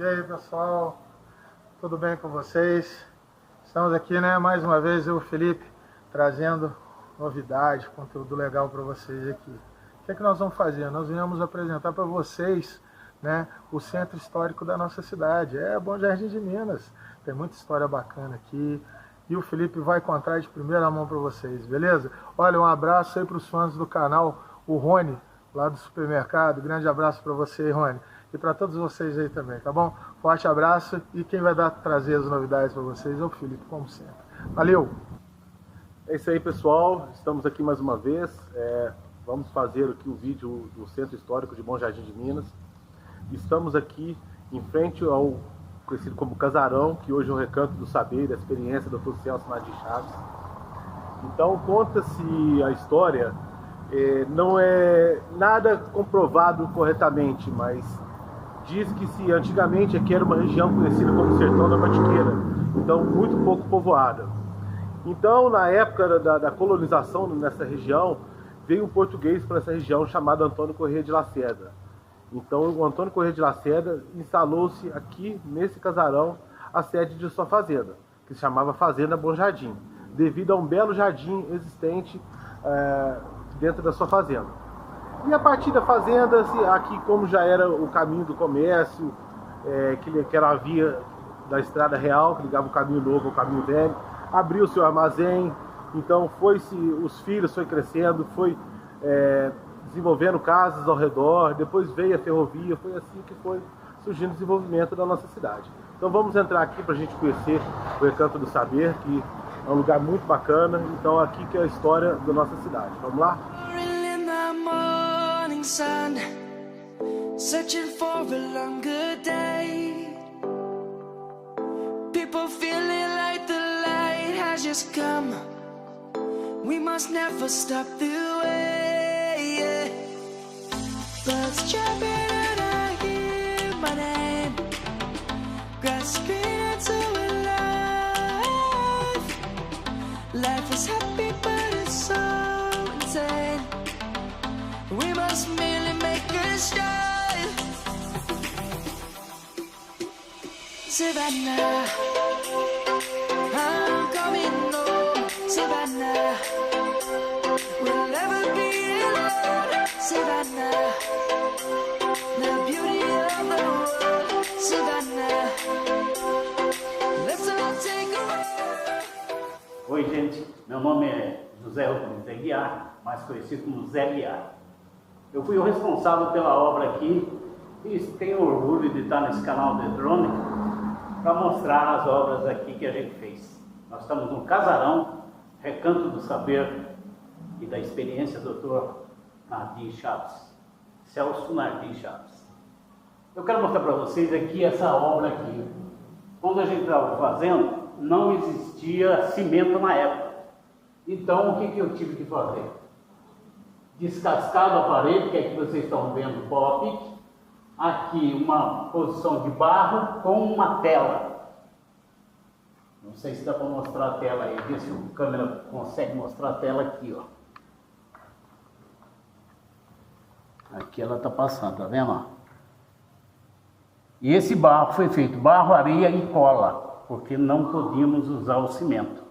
aí, pessoal, tudo bem com vocês? Estamos aqui, né, mais uma vez, eu e o Felipe, trazendo novidades, conteúdo legal para vocês aqui. O que é que nós vamos fazer? Nós viemos apresentar para vocês, né, o centro histórico da nossa cidade. É Bom Jardim de Minas, tem muita história bacana aqui. E o Felipe vai contar de primeira mão para vocês, beleza? Olha, um abraço aí para os fãs do canal, o Rony, lá do supermercado. Grande abraço para você, Rony. E para todos vocês aí também, tá bom? Forte abraço. E quem vai trazer as novidades para vocês é o Felipe, como sempre. Valeu! É isso aí, pessoal. Estamos aqui mais uma vez. Vamos fazer aqui o vídeo do Centro Histórico de Bom Jardim de Minas. Estamos aqui em frente ao conhecido como Casarão, que hoje é o Recanto do Saber e da Experiência do Dr. Celso Nardim Chaves. Então, conta-se a história, não é nada comprovado corretamente, mas diz que antigamente aqui era uma região conhecida como Sertão da Mantiqueira, então muito pouco povoada. Então, na época da colonização nessa região, veio um português para essa região chamado Antônio Corrêa de Lacerda. Então, o Antônio Corrêa de Lacerda instalou-se aqui, nesse casarão, a sede de sua fazenda, que se chamava Fazenda Bom Jardim, devido a um belo jardim existente dentro da sua fazenda. E a partir da fazenda, aqui como já era o caminho do comércio, que era a via da Estrada Real, que ligava o caminho novo ao caminho velho, abriu seu armazém, então os filhos foi crescendo, foi desenvolvendo casas ao redor, depois veio a ferrovia, foi assim que foi surgindo o desenvolvimento da nossa cidade. Então vamos entrar aqui para a gente conhecer o Recanto do Saber, que é um lugar muito bacana, então aqui que é a história da nossa cidade. Vamos lá? Sun, searching for a longer day. People feeling like the light has just come. We must never stop the way. Birds chirping and I hear my name, grasping into life. Life is happy but it's so insane. We must merely make a start. Savannah, I'm coming home. Savannah, we'll never be alone. Savannah, the beauty of the world. Savannah, let's all take a walk. Oi, gente, meu nome é José Rodrigues Aguiar, mais conhecido como Zé Guiar. Eu fui o responsável pela obra aqui e tenho orgulho de estar nesse canal do Drônica para mostrar as obras aqui que a gente fez. Nós estamos no Casarão, Recanto do Saber e da Experiência Dr. Nardim Chaves, Celso Nardim Chaves. Eu quero mostrar para vocês aqui essa obra aqui. Quando a gente estava fazendo, não existia cimento na época. Então, o que eu tive que fazer? Descascado a parede, que é que vocês estão vendo o pop, aqui uma posição de barro com uma tela. Não sei se dá para mostrar a tela aí, ver se a câmera consegue mostrar a tela aqui, ó. Aqui ela está passando, tá vendo? E esse barro foi feito barro, areia e cola, porque não podíamos usar o cimento.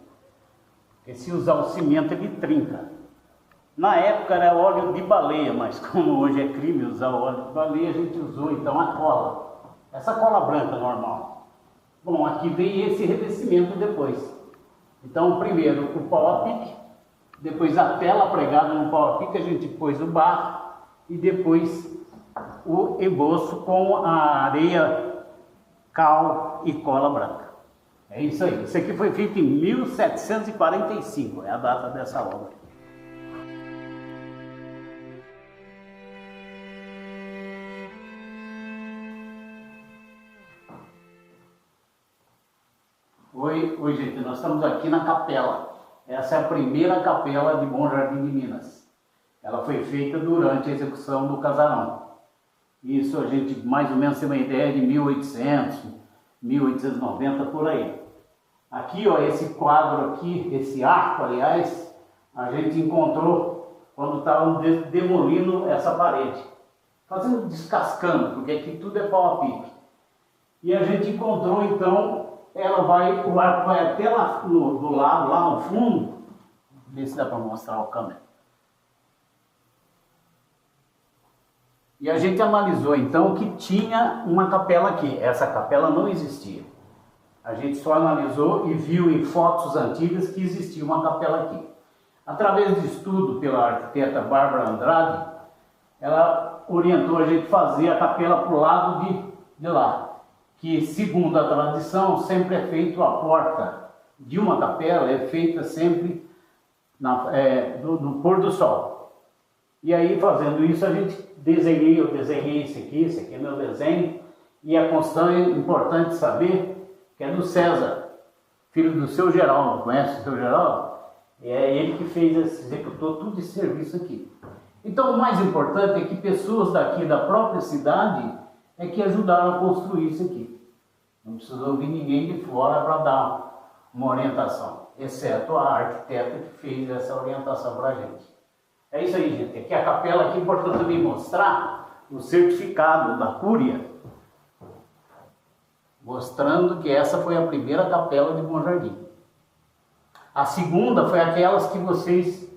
Porque se usar o cimento ele trinca. Na época era óleo de baleia, mas como hoje é crime usar o óleo de baleia, a gente usou então a cola. Essa cola branca normal. Bom, aqui vem esse revestimento depois. Então primeiro o pau a pique, depois a tela pregada no pau a pique, a gente pôs o barro e depois o emboço com a areia, cal e cola branca. É isso aí. Isso aqui foi feito em 1745, é a data dessa obra. Oi, gente, nós estamos aqui na capela. Essa é a primeira capela de Bom Jardim de Minas. Ela foi feita durante a execução do casarão. Isso a gente mais ou menos tem uma ideia de 1800, 1890, por aí. Aqui, ó, esse quadro aqui, esse arco, aliás, a gente encontrou quando estavam demolindo essa parede. Fazendo, descascando, porque aqui tudo é pau a pique. E a gente encontrou então, o arco vai até lá do lado, lá no fundo. Vê se dá para mostrar o câmera. E a gente analisou então que tinha uma capela aqui. Essa capela não existia. A gente só analisou e viu em fotos antigas que existia uma capela aqui. Através de estudo pela arquiteta Bárbara Andrade, ela orientou a gente a fazer a capela para o lado de lá. Que, segundo a tradição, sempre é feito a porta de uma capela, é feita sempre no pôr do sol. E aí, fazendo isso, eu desenhei esse aqui é meu desenho, e a constante é importante saber que é do César, filho do seu Geraldo. Conhece o seu Geraldo? É ele que executou todo esse serviço aqui. Então, o mais importante é que pessoas daqui da própria cidade é que ajudaram a construir isso aqui. Não precisou vir ninguém de fora para dar uma orientação, exceto a arquiteta que fez essa orientação para a gente. É isso aí, gente. Aqui a capela, aqui é importante também mostrar o certificado da Cúria, mostrando que essa foi a primeira capela de Bom Jardim. A segunda foi aquelas que vocês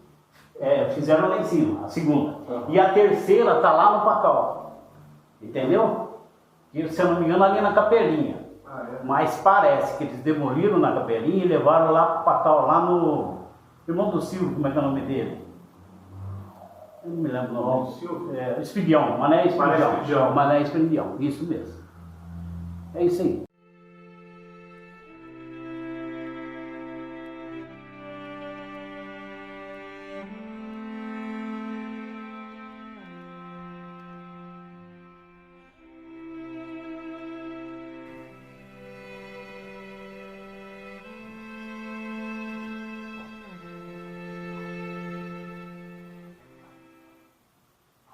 fizeram lá em cima, a segunda. E a terceira está lá no Pacal, entendeu? E, se eu não me engano, ali na Capelinha. Mas parece que eles demoliram na Capelinha e levaram lá para o Pacal, lá no irmão do Silvio, como é que é o nome dele? Eu não me lembro o nome. Espiridião, Mané Espiridião. Mané Espiridião, isso mesmo. É isso aí.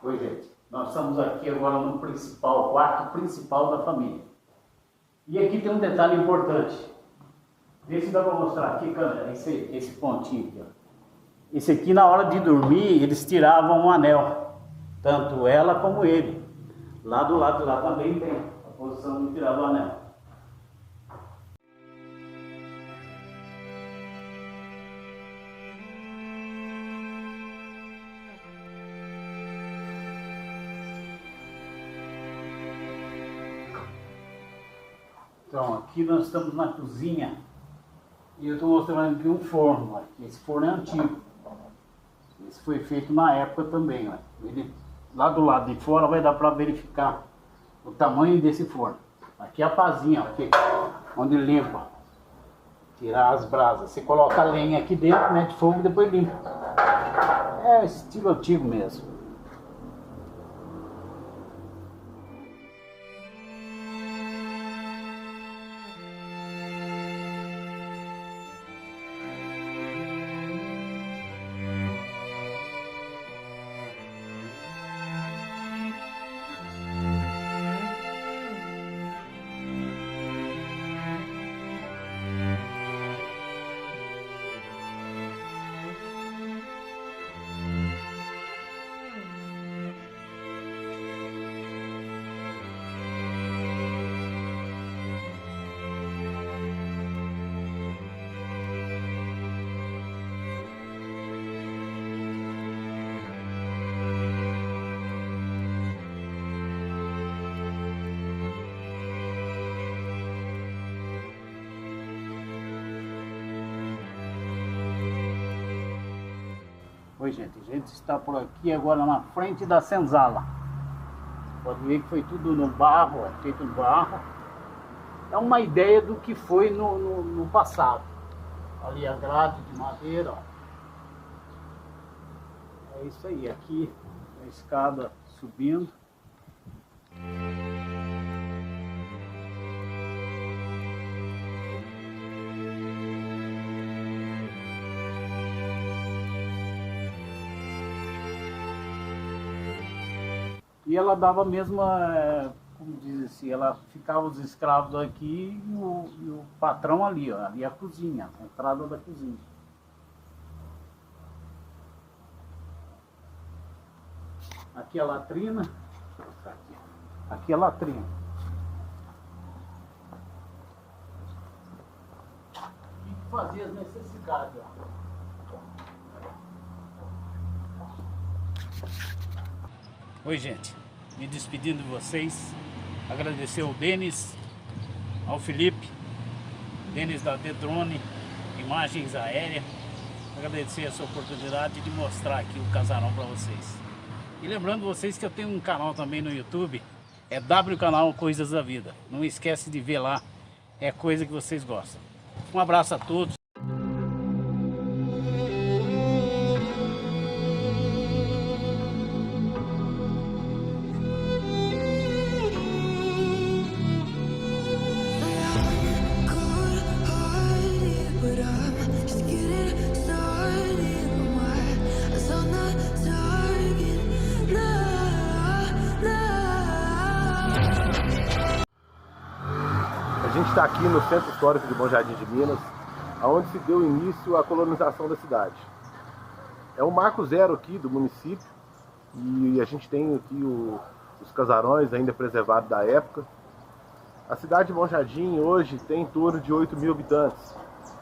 Oi, gente. Nós estamos aqui agora no quarto principal da família. E aqui tem um detalhe importante. Vê se dá para mostrar aqui, câmera, esse pontinho aqui. Ó. Esse aqui, na hora de dormir, eles tiravam um anel. Tanto ela como ele. Lá do lado de lá também tem a posição de tirar o anel. Então, aqui nós estamos na cozinha e eu estou mostrando aqui um forno. Ó. Esse forno é antigo. Esse foi feito na época também. Ó. Ele, lá do lado de fora vai dar para verificar o tamanho desse forno. Aqui é a pazinha, ó, aqui, onde limpa. Tirar as brasas. Você coloca a lenha aqui dentro, mete fogo e depois limpa. É estilo antigo mesmo. Oi, gente, a gente está por aqui agora na frente da senzala. Pode ver que foi tudo no barro, é feito no barro. É uma ideia do que foi no passado. Ali a grade de madeira, ó. É isso aí, aqui a escada subindo. E ela dava a mesma, como diz assim, ela ficava os escravos aqui e o patrão ali, ó, ali a cozinha, a entrada da cozinha. Aqui a latrina, aqui a latrina. fazer as necessidades. Oi, gente, me despedindo de vocês, agradecer ao Denis, ao Felipe, Denis da D-Drone, Imagens Aéreas, agradecer essa oportunidade de mostrar aqui o casarão para vocês. E lembrando vocês que eu tenho um canal também no YouTube, é W Canal Coisas da Vida, não esquece de ver lá, é coisa que vocês gostam. Um abraço a todos. A gente está aqui no Centro Histórico de Bom Jardim de Minas, onde se deu início à colonização da cidade. É um marco zero aqui do município e a gente tem aqui os casarões ainda preservados da época. A cidade de Bom Jardim hoje tem em torno de 8.000 habitantes,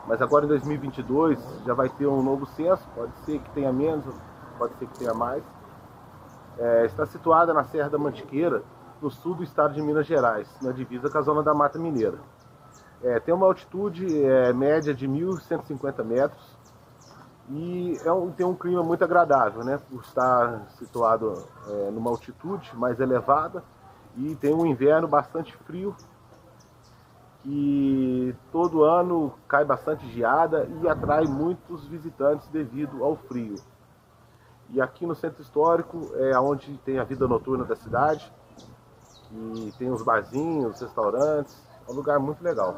mas agora em 2022 já vai ter um novo censo, pode ser que tenha menos, pode ser que tenha mais. Está situada na Serra da Mantiqueira, no sul do estado de Minas Gerais, na divisa com a zona da Mata Mineira. Tem uma altitude média de 1.150 metros e tem um clima muito agradável, né, por estar situado numa altitude mais elevada, e tem um inverno bastante frio, e todo ano cai bastante geada e atrai muitos visitantes devido ao frio. E aqui no Centro Histórico é onde tem a vida noturna da cidade, e tem os barzinhos, restaurantes, é um lugar muito legal.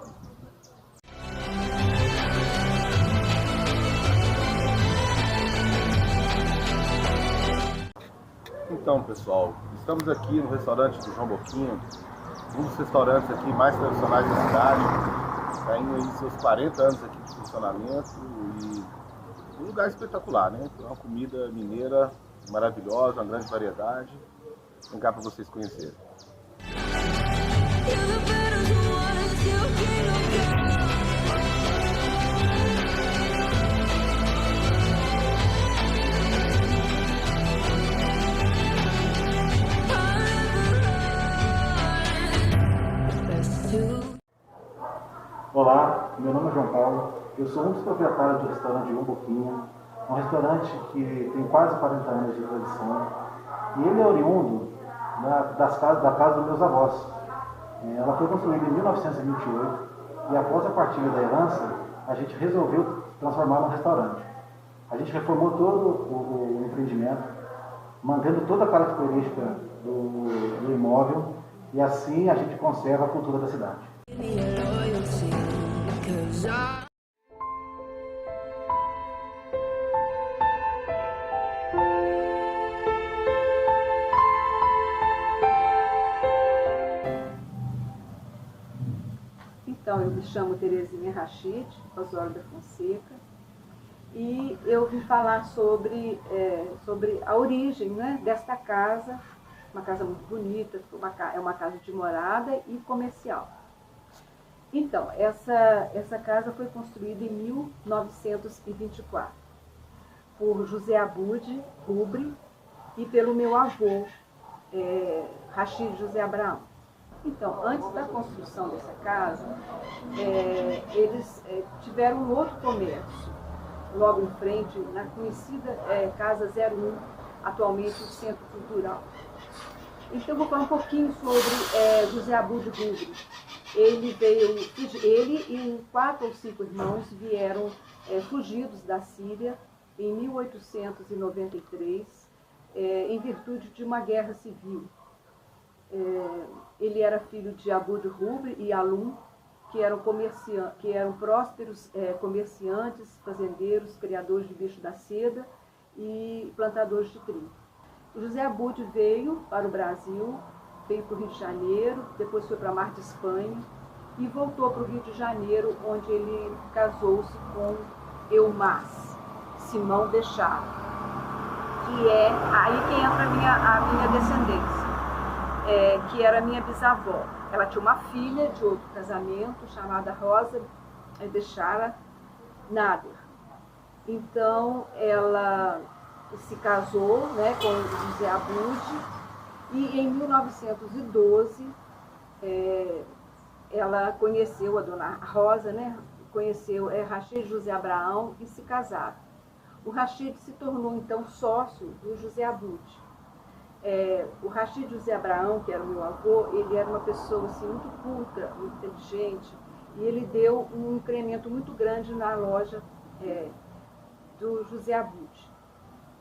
Então, pessoal, estamos aqui no restaurante do João Boquinha, um dos restaurantes aqui mais tradicionais da cidade. Está indo aí seus 40 anos aqui de funcionamento e um lugar espetacular, né? Tem uma comida mineira maravilhosa, uma grande variedade. Vem cá para vocês conhecerem. Olá, meu nome é João Paulo, eu sou um dos proprietários do restaurante João Boquinha, um restaurante que tem quase 40 anos de tradição, e ele é oriundo da casa dos meus avós. Ela foi construída em 1928 e após a partilha da herança, a gente resolveu transformar num restaurante. A gente reformou todo o empreendimento, mantendo toda a característica do imóvel, e assim a gente conserva a cultura da cidade. Então, eu me chamo Terezinha Rachid Osório da Fonseca, e eu vim falar sobre a origem, né, desta casa, uma casa muito bonita, é uma casa de morada e comercial. Então, essa casa foi construída em 1924 por José Abud Rubri e pelo meu avô, Rachid José Abraão. Então, antes da construção dessa casa, eles tiveram um outro comércio, logo em frente, na conhecida Casa 01, atualmente o Centro Cultural. Então, eu vou falar um pouquinho sobre José Abud Rubri. Ele e 4 ou 5 irmãos vieram fugidos da Síria em 1893, em virtude de uma guerra civil. Ele era filho de Abud Rubri e Alum, que eram prósperos comerciantes, fazendeiros, criadores de bicho da seda e plantadores de trigo. O José Abud veio para o Brasil, veio para o Rio de Janeiro, depois foi para Mar de Espanha e voltou para o Rio de Janeiro, onde ele casou-se com Eumás Simão de Chara, que é aí que entra a minha descendência, que era minha bisavó. Ela tinha uma filha de outro casamento chamada Rosa de Chara Nader. Então, ela se casou, né, com o José Abud, e em 1912 ela conheceu a dona Rosa, né, conheceu Rachid José Abraão e se casaram. O Rachid se tornou então sócio do José Abud. O Rachid José Abraão, que era o meu avô, ele era uma pessoa assim, muito culta, muito inteligente, e ele deu um incremento muito grande na loja do José Abud.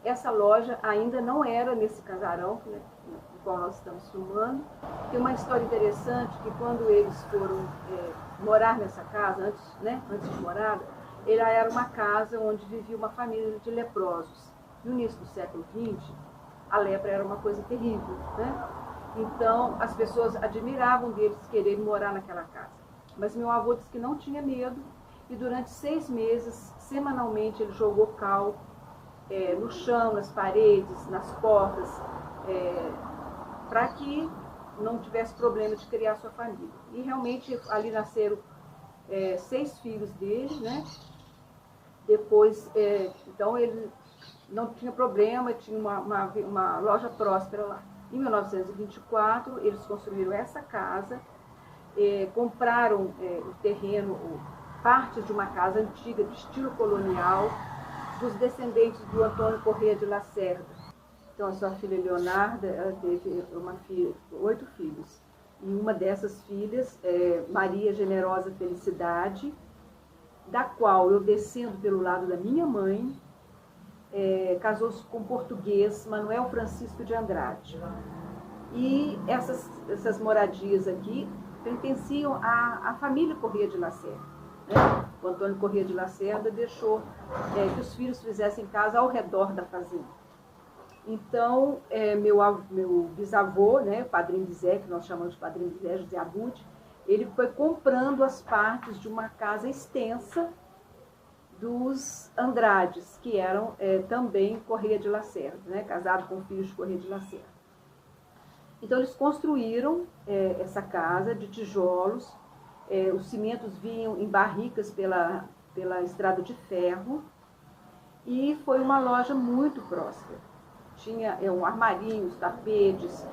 Essa loja ainda não era nesse casarão, né, no qual nós estamos filmando. Tem uma história interessante que quando eles foram morar nessa casa, antes de morar, ela era uma casa onde vivia uma família de leprosos. No início do século XX, a lepra era uma coisa terrível, né? Então, as pessoas admiravam deles quererem morar naquela casa. Mas meu avô disse que não tinha medo, e durante 6 meses, semanalmente, ele jogou cal no chão, nas paredes, nas portas, para que não tivesse problema de criar sua família. E realmente ali nasceram 6 filhos dele, né? Depois, então ele não tinha problema, tinha uma loja próspera lá. Em 1924, eles construíram essa casa, compraram o terreno, partes de uma casa antiga de estilo colonial, dos descendentes do Antônio Corrêa de Lacerda. Então, a sua filha Leonarda, ela teve 8 filhos. E uma dessas filhas, Maria Generosa Felicidade, da qual eu, descendo pelo lado da minha mãe, casou-se com o português Manuel Francisco de Andrade. E essas moradias aqui pertenciam à família Corrêa de Lacerda, né? O Antônio Corrêa de Lacerda deixou que os filhos fizessem casa ao redor da fazenda. Então, meu bisavô, né, Padrinho Zé, que nós chamamos de Padrinho Zé, José Abud, ele foi comprando as partes de uma casa extensa dos Andrades, que eram também Corrêa de Lacerda, né, casado com filhos de Corrêa de Lacerda. Então, eles construíram essa casa de tijolos, os cimentos vinham em barricas pela estrada de ferro, e foi uma loja muito próspera. Tinha armarinhos, tapetes,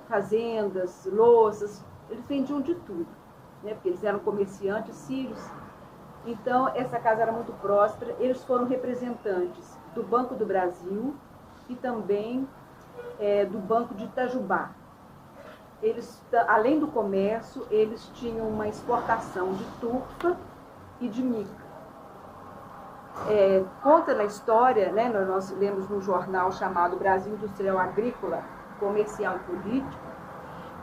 fazendas, louças, eles vendiam de tudo, né, porque eles eram comerciantes sírios. Então, essa casa era muito próspera. Eles foram representantes do Banco do Brasil e também do Banco de Itajubá. Eles, além do comércio, eles tinham uma exportação de turfa e de mica. Conta na história, né, nós lemos num jornal chamado Brasil Industrial Agrícola, Comercial e Político,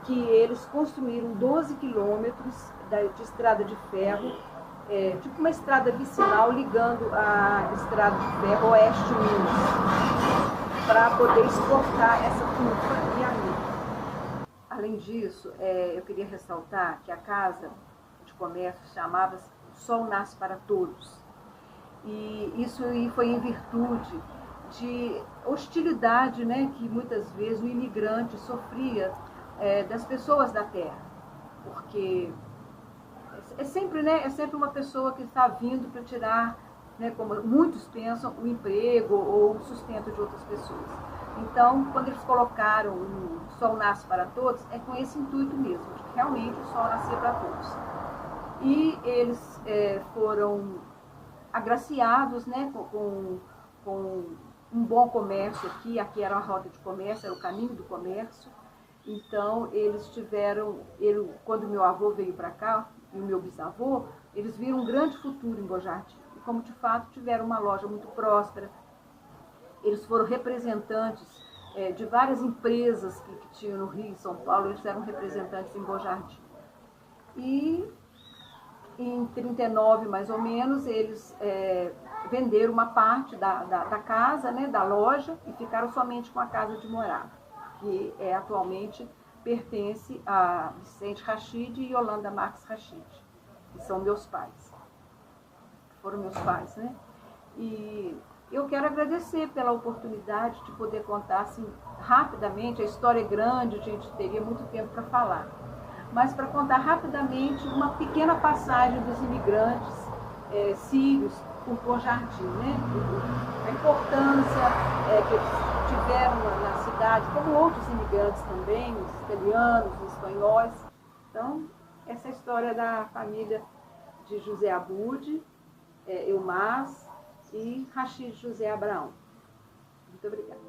que eles construíram 12 quilômetros de estrada de ferro, tipo uma estrada vicinal ligando a estrada de ferro Oeste Minas, para poder exportar essa turfa e a mica. Além disso, eu queria ressaltar que a casa de comércio chamava-se Sol Nasce para Todos. E isso foi em virtude de hostilidade, né, que muitas vezes o imigrante sofria das pessoas da terra. Porque é sempre uma pessoa que está vindo para tirar, né, como muitos pensam, o emprego ou o sustento de outras pessoas. Então, quando eles colocaram o Sol Nasce para Todos, é com esse intuito mesmo, de que realmente o sol nascia para todos. E eles foram agraciados, né, com um bom comércio aqui era a rota de comércio, era o caminho do comércio. Então, eles tiveram, quando meu avô veio para cá, e o meu bisavô, eles viram um grande futuro em Bom Jardim. E como de fato tiveram uma loja muito próspera, eles foram representantes de várias empresas que tinham no Rio e São Paulo, eles eram representantes em Bom Jardim. E em 39, mais ou menos, eles venderam uma parte da casa, né, da loja, e ficaram somente com a casa de morada, que atualmente pertence a Vicente Rachid e Yolanda Marques Rachid, que são meus pais. Foram meus pais, né? E eu quero agradecer pela oportunidade de poder contar assim, rapidamente. A história é grande, a gente teria muito tempo para falar. Mas para contar rapidamente uma pequena passagem dos imigrantes sírios por Bom Jardim, né? A importância que eles tiveram na cidade, como outros imigrantes também, os italianos, os espanhóis. Então, essa é a história da família de José Abud, Elmas e Rachid José Abraão. Muito obrigada.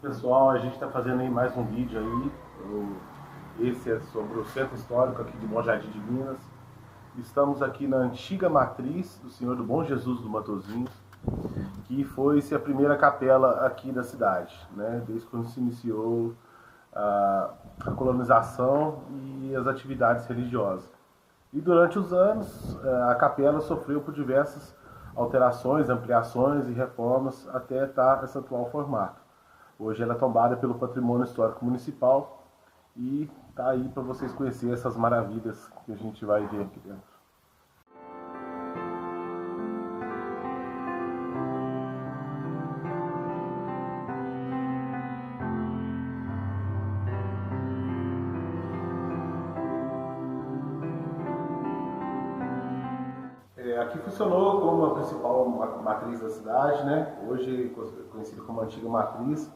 Pessoal, a gente está fazendo aí mais um vídeo aí. Esse é sobre o Centro Histórico aqui de Bom Jardim de Minas. Estamos aqui na antiga matriz do Senhor do Bom Jesus do Matozinhos, que foi-se a primeira capela aqui da cidade, né? Desde quando se iniciou a colonização e as atividades religiosas. E durante os anos, a capela sofreu por diversas alterações, ampliações e reformas até estar nesse atual formato. Hoje ela é tombada pelo Patrimônio Histórico Municipal e está aí para vocês conhecerem essas maravilhas que a gente vai ver aqui dentro. Aqui funcionou como a principal matriz da cidade, né? Hoje conhecida como Antiga Matriz.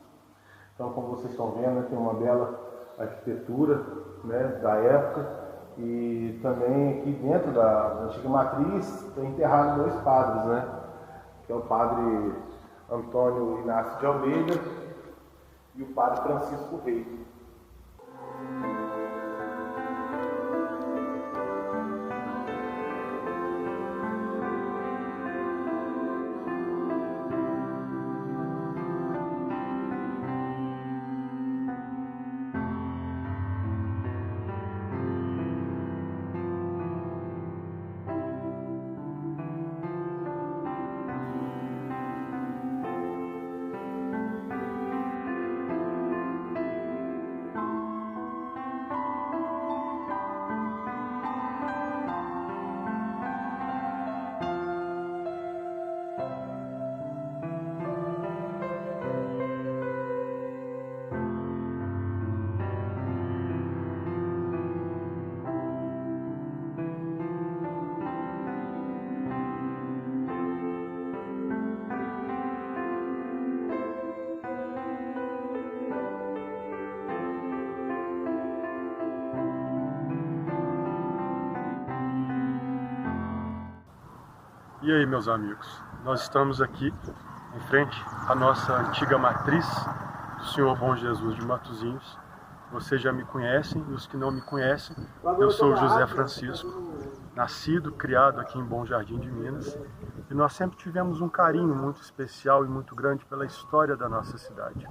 Então, como vocês estão vendo, né, tem uma bela arquitetura, né, da época. E também aqui dentro da Antiga Matriz tem enterrado dois padres, né? Que é o padre Antônio Inácio de Almeida e o padre Francisco Rei. E aí, meus amigos, nós estamos aqui em frente à nossa antiga matriz do Senhor Bom Jesus de Matozinhos. Vocês já me conhecem, e os que não me conhecem, eu sou José Francisco, nascido, criado aqui em Bom Jardim de Minas, e nós sempre tivemos um carinho muito especial e muito grande pela história da nossa cidade.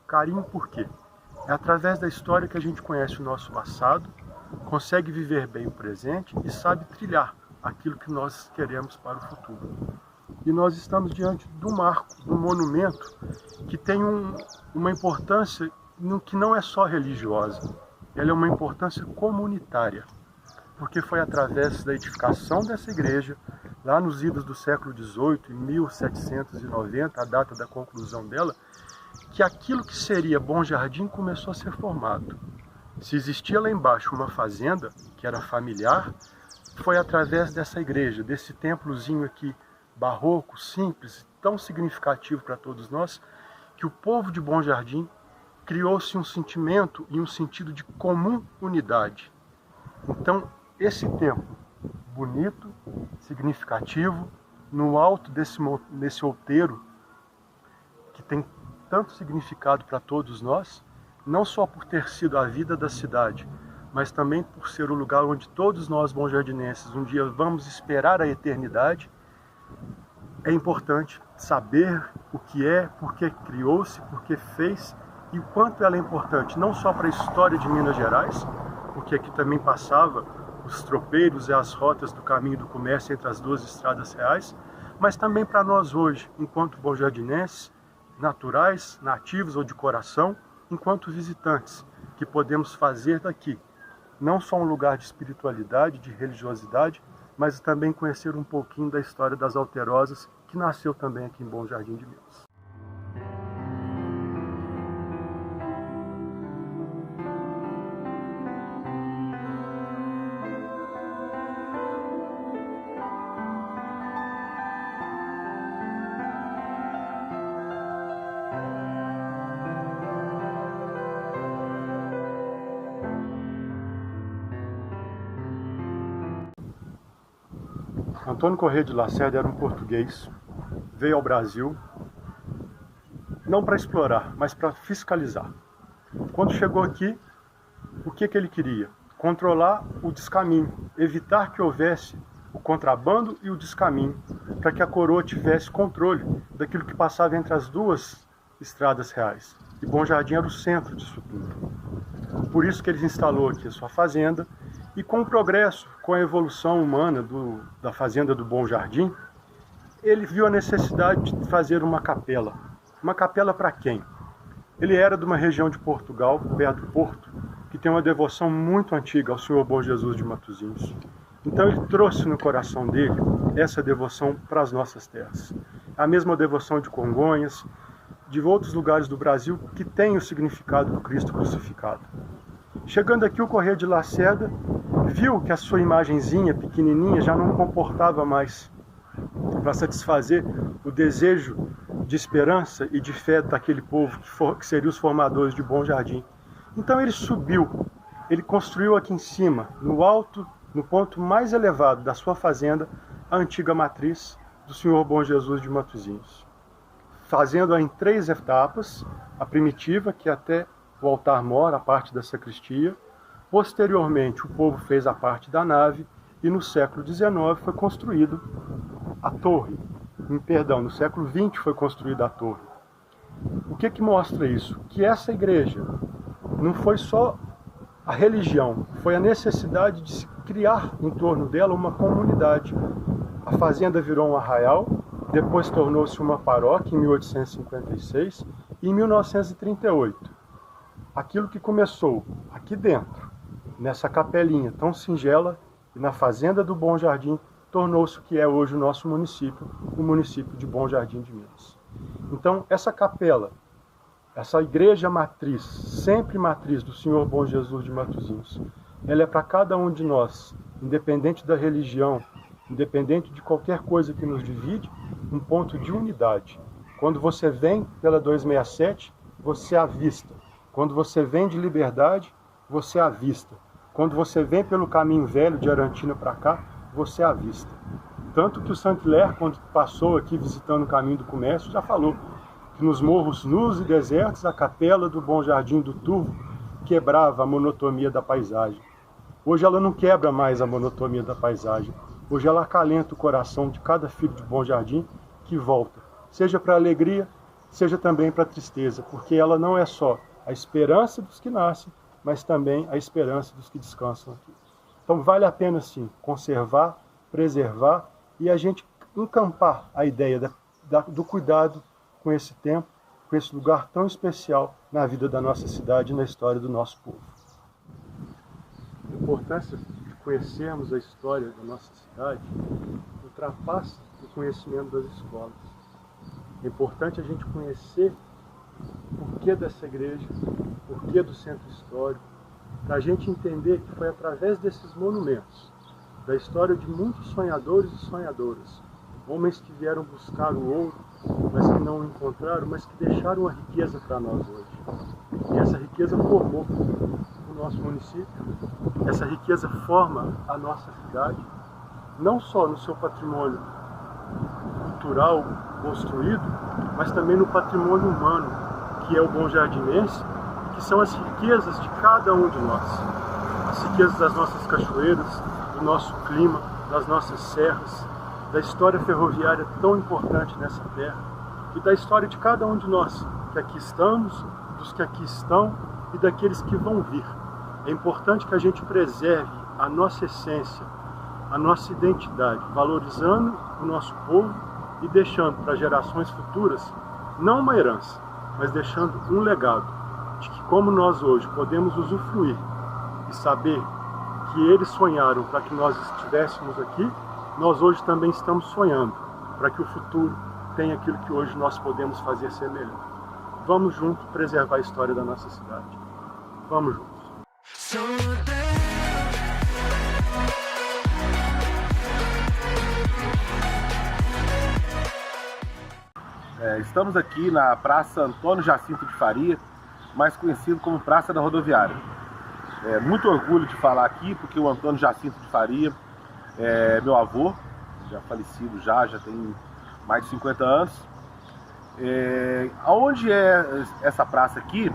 Carinho por quê? É através da história que a gente conhece o nosso passado, consegue viver bem o presente e sabe trilhar aquilo que nós queremos para o futuro. E nós estamos diante do marco, do monumento, que tem uma importância que não é só religiosa, ela é uma importância comunitária, porque foi através da edificação dessa igreja, lá nos idos do século XVIII, em 1790, a data da conclusão dela, que aquilo que seria Bom Jardim começou a ser formado. Se existia lá embaixo uma fazenda, que era familiar, foi através dessa igreja, desse templozinho aqui, barroco, simples, tão significativo para todos nós, que o povo de Bom Jardim criou-se um sentimento e um sentido de comum unidade. Então, esse templo bonito, significativo, no alto desse outeiro, que tem tanto significado para todos nós, não só por ter sido a vida da cidade, mas também por ser o lugar onde todos nós bom-jardinenses um dia vamos esperar a eternidade. É importante saber o que é, por que criou-se, por que fez e o quanto ela é importante, não só para a história de Minas Gerais, porque aqui também passava os tropeiros e as rotas do caminho do comércio entre as duas estradas reais, mas também para nós hoje, enquanto bom-jardinenses, naturais, nativos ou de coração, enquanto visitantes, que podemos fazer daqui não só um lugar de espiritualidade, de religiosidade, mas também conhecer um pouquinho da história das Alterosas, que nasceu também aqui em Bom Jardim de Minas. Antônio Corrêa de Lacerda era um português, veio ao Brasil, não para explorar, mas para fiscalizar. Quando chegou aqui, o que ele queria? Controlar o descaminho, evitar que houvesse o contrabando e o descaminho, para que a coroa tivesse controle daquilo que passava entre as duas estradas reais. E Bom Jardim era o centro disso tudo. Por isso que ele instalou aqui a sua fazenda. E com o progresso, com a evolução humana da fazenda do Bom Jardim, ele viu a necessidade de fazer uma capela. Uma capela para quem? Ele era de uma região de Portugal, perto do Porto, que tem uma devoção muito antiga ao Senhor Bom Jesus de Matosinhos. Então ele trouxe no coração dele essa devoção para as nossas terras. A mesma devoção de Congonhas, de outros lugares do Brasil que tem o significado do Cristo crucificado. Chegando aqui, o Corrêa de Lacerda viu que a sua imagenzinha pequenininha já não comportava mais para satisfazer o desejo de esperança e de fé daquele povo que seriam os formadores de Bom Jardim. Então ele subiu, ele construiu aqui em cima, no alto, no ponto mais elevado da sua fazenda, a antiga matriz do Senhor Bom Jesus de Matosinhos, fazendo-a em 3 etapas: a primitiva, que até o altar-mor, a parte da sacristia. Posteriormente, o povo fez a parte da nave e no século XIX foi construído a torre. No século XX foi construída a torre. O que mostra isso? Que essa igreja não foi só a religião, foi a necessidade de se criar em torno dela uma comunidade. A fazenda virou um arraial, depois tornou-se uma paróquia em 1856 e em 1938. Aquilo que começou aqui dentro, nessa capelinha tão singela, e na fazenda do Bom Jardim, tornou-se o que é hoje o nosso município, o município de Bom Jardim de Minas. Então, essa capela, essa igreja matriz, sempre matriz do Senhor Bom Jesus de Matosinhos, ela é para cada um de nós, independente da religião, independente de qualquer coisa que nos divide, um ponto de unidade. Quando você vem pela 267, você avista. Quando você vem de Liberdade, você avista. Quando você vem pelo caminho velho de Arantina para cá, você avista. Tanto que o Saint-Hilaire, quando passou aqui visitando o caminho do comércio, já falou que nos morros nus e desertos, a capela do Bom Jardim do Turvo quebrava a monotonia da paisagem. Hoje ela não quebra mais a monotonia da paisagem. Hoje ela acalenta o coração de cada filho de Bom Jardim que volta, seja para a alegria, seja também para a tristeza, porque ela não é só a esperança dos que nascem, mas também a esperança dos que descansam aqui. Então vale a pena sim conservar, preservar e a gente encampar a ideia do cuidado com esse tempo, com esse lugar tão especial na vida da nossa cidade e na história do nosso povo. A importância de conhecermos a história da nossa cidade ultrapassa o conhecimento das escolas. É importante a gente conhecer o porquê dessa igreja, o porquê do centro histórico, para a gente entender que foi através desses monumentos, da história de muitos sonhadores e sonhadoras, homens que vieram buscar o ouro, mas que não o encontraram, mas que deixaram a riqueza para nós hoje. E essa riqueza formou o nosso município, essa riqueza forma a nossa cidade, não só no seu patrimônio cultural construído, mas também no patrimônio humano, que é o bom jardinense, que são as riquezas de cada um de nós. As riquezas das nossas cachoeiras, do nosso clima, das nossas serras, da história ferroviária tão importante nessa terra e da história de cada um de nós, que aqui estamos, dos que aqui estão e daqueles que vão vir. É importante que a gente preserve a nossa essência, a nossa identidade, valorizando o nosso povo e deixando para gerações futuras, não uma herança, mas deixando um legado, de que como nós hoje podemos usufruir e saber que eles sonharam para que nós estivéssemos aqui, nós hoje também estamos sonhando para que o futuro tenha aquilo que hoje nós podemos fazer ser melhor. Vamos juntos preservar a história da nossa cidade. Vamos juntos. Estamos aqui na Praça Antônio Jacinto de Faria, mais conhecido como Praça da Rodoviária. Muito orgulho de falar aqui, porque o Antônio Jacinto de Faria é meu avô, já falecido já tem mais de 50 anos. Onde é essa praça aqui,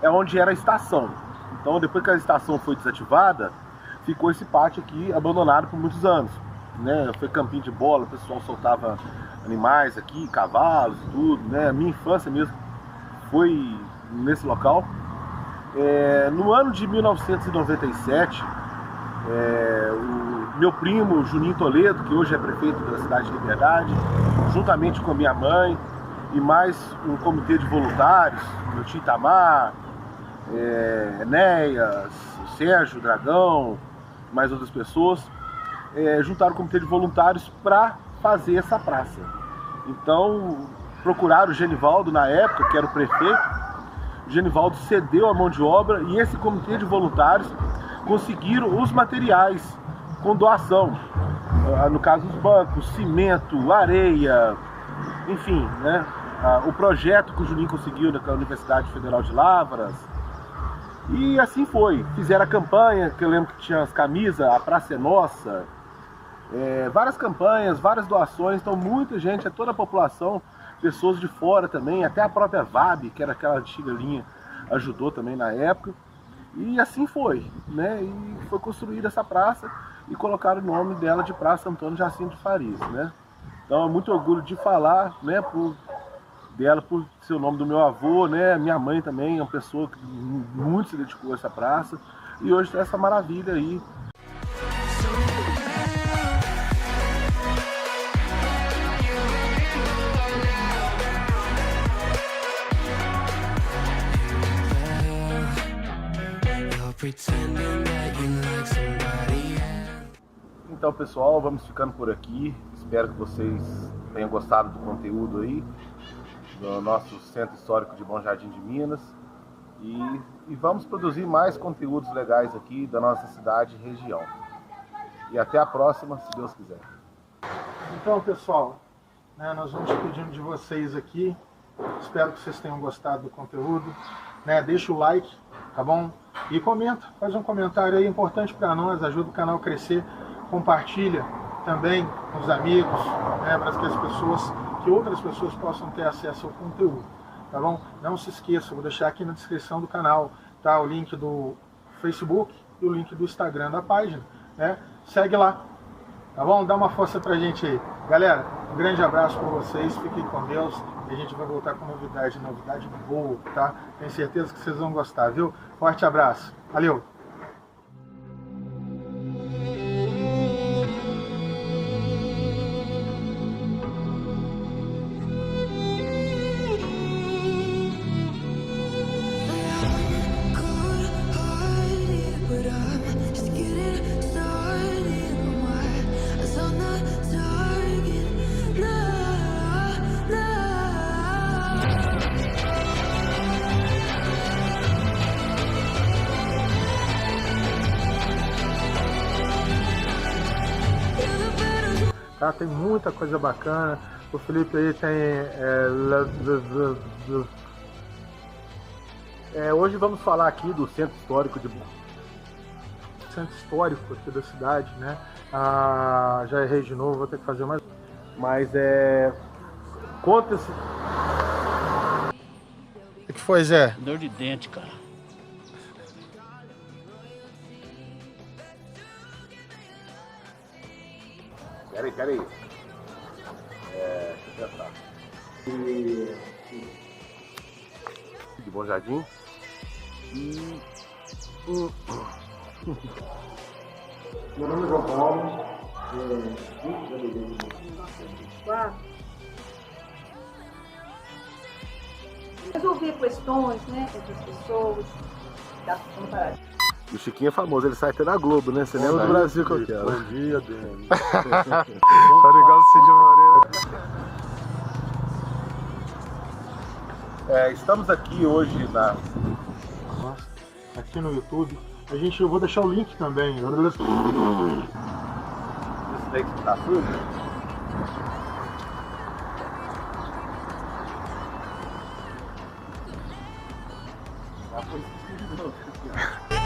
é onde era a estação. Então, depois que a estação foi desativada, ficou esse pátio aqui abandonado por muitos anos, né? Foi campinho de bola, o pessoal soltava animais aqui, cavalos e tudo, né? A minha infância mesmo foi nesse local. No ano de 1997, o meu primo Juninho Toledo, que hoje é prefeito da cidade de Liberdade, juntamente com a minha mãe e mais um comitê de voluntários, meu tio Itamar, Enéas, o Sérgio, o Dragão, mais outras pessoas, juntaram o comitê de voluntários para fazer essa praça. Então procuraram o Genivaldo na época, que era o prefeito. O Genivaldo cedeu a mão de obra e esse comitê de voluntários conseguiram os materiais com doação. No caso, os bancos, cimento, areia, enfim, né? O projeto que o Juninho conseguiu na Universidade Federal de Lavras. E assim foi. Fizeram a campanha, que eu lembro que tinha as camisas, a Praça é Nossa. Várias campanhas, várias doações. Então muita gente, toda a população, pessoas de fora também, até a própria VAB, que era aquela antiga linha, ajudou também na época. E assim foi, né? E foi construída essa praça e colocaram o nome dela de Praça Antônio Jacinto de Faria, né? Então é muito orgulho de falar, né, por ser o nome do meu avô, né? Minha mãe também é uma pessoa que muito se dedicou a essa praça e hoje tem essa maravilha aí. Então, pessoal, vamos ficando por aqui. Espero que vocês tenham gostado do conteúdo aí do nosso Centro Histórico de Bom Jardim de Minas. E vamos produzir mais conteúdos legais aqui da nossa cidade e região. E até a próxima, se Deus quiser. Então, pessoal, né, nós vamos pedindo de vocês aqui. Espero que vocês tenham gostado do conteúdo. Né, deixa o like, tá bom? E comenta, faz um comentário aí importante para nós, ajuda o canal a crescer. Compartilha também com os amigos, né, para que outras pessoas possam ter acesso ao conteúdo, tá bom? Não se esqueça, vou deixar aqui na descrição do canal, tá, o link do Facebook e o link do Instagram da página, né? Segue lá, tá bom? Dá uma força pra gente aí. Galera, um grande abraço para vocês, fiquem com Deus e a gente vai voltar com novidade boa, tá? Tenho certeza que vocês vão gostar, viu? Forte abraço, valeu! Tá, tem muita coisa bacana. O Felipe aí tem... hoje vamos falar aqui do Centro Histórico aqui da cidade, né? Já errei de novo, vou ter que fazer mais. Mas conta-se... O que foi, Zé? Dor de dente, cara. Peraí. Deixa eu pensar. De Bom Jardim. E Meu nome é João Paulo, 20 de abril de 1924. Resolver questões, né, entre as pessoas, da comparativa. O Chiquinho é famoso, ele sai até na Globo, né? Você lembra do Brasil que eu quero. Bom dia, Dani. Tá igual o Cid Moreira. Estamos aqui hoje na... Nossa, aqui no YouTube. Eu vou deixar o link também. Esse daí que tá sujo? I